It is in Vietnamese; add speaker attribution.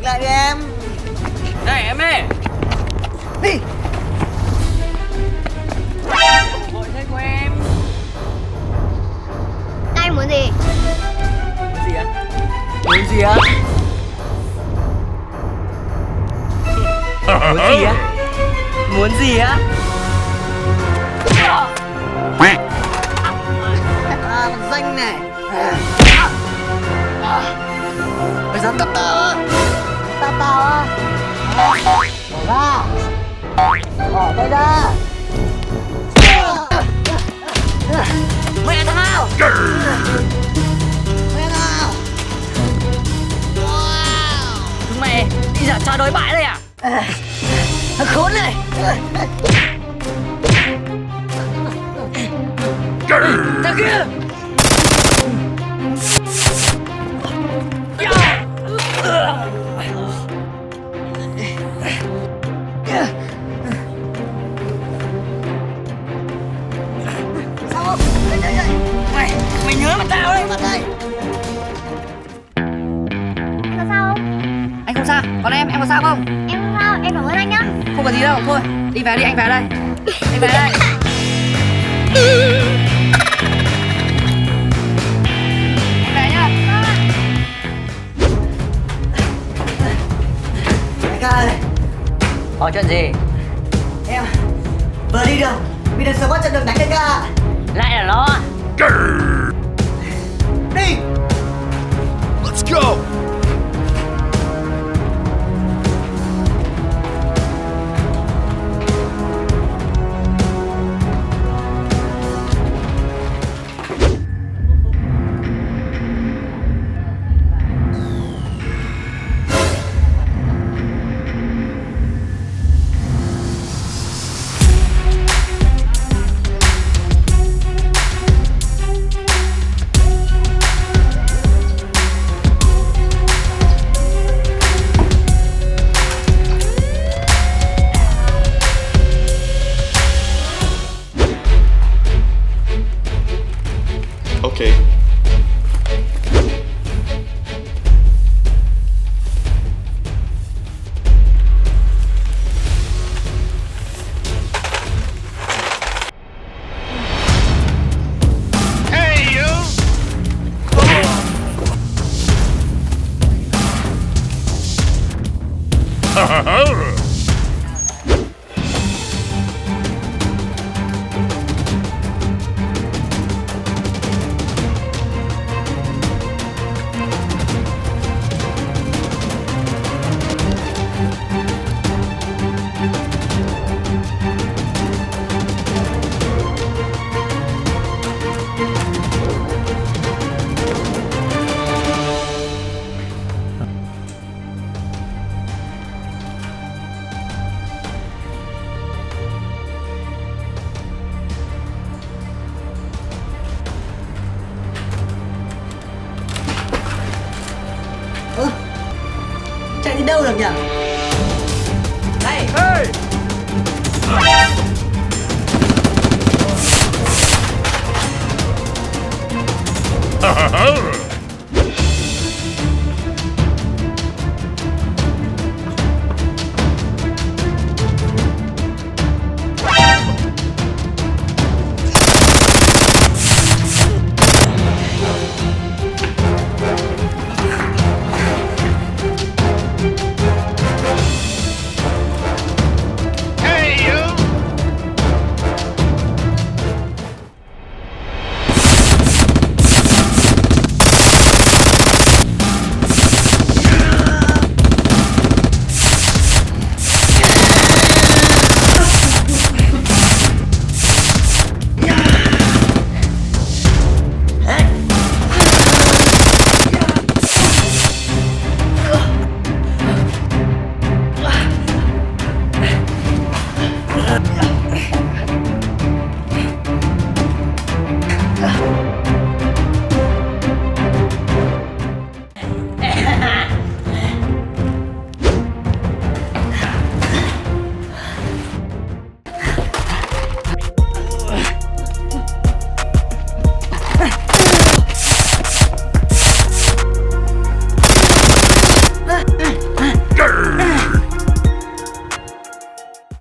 Speaker 1: Lại đi em.
Speaker 2: Này em ơi.
Speaker 1: Đi.
Speaker 2: Hội thế của em.
Speaker 3: Các anh muốn gì?
Speaker 1: Muốn gì á? Muốn gì á? Muốn gì á? Muốn gì á? À, danh này. Mày dám tập tao á? Tập tao á? Bỏ ra. Bỏ tay ra. Mẹ tao. Mẹ tao.
Speaker 2: Chúng mày đi giả trò đối bại đây à?
Speaker 1: Thằng khốn này.
Speaker 2: Thằng kia.
Speaker 1: Sao?
Speaker 2: Mày nhớ mặt tao đấy.
Speaker 1: Mặt đây.
Speaker 3: Sao sao không?
Speaker 2: Anh không sao, còn em có sao không?
Speaker 3: Em không sao, em cảm ơn anh nhá.
Speaker 2: Không có gì đâu, thôi đi về đi, anh về đây. Anh về đây. Anh về nhá.
Speaker 1: Đại ca ơi.
Speaker 2: Có chuyện gì?
Speaker 1: Em vừa đi được, bị đợt SWAT chặn đường đánh đại ca.
Speaker 2: Lại là nó.
Speaker 1: Đi.
Speaker 4: Let's go! Okay. Hey, you!
Speaker 1: Chạy đi đâu được nhỉ?
Speaker 2: Đây.
Speaker 4: Hey!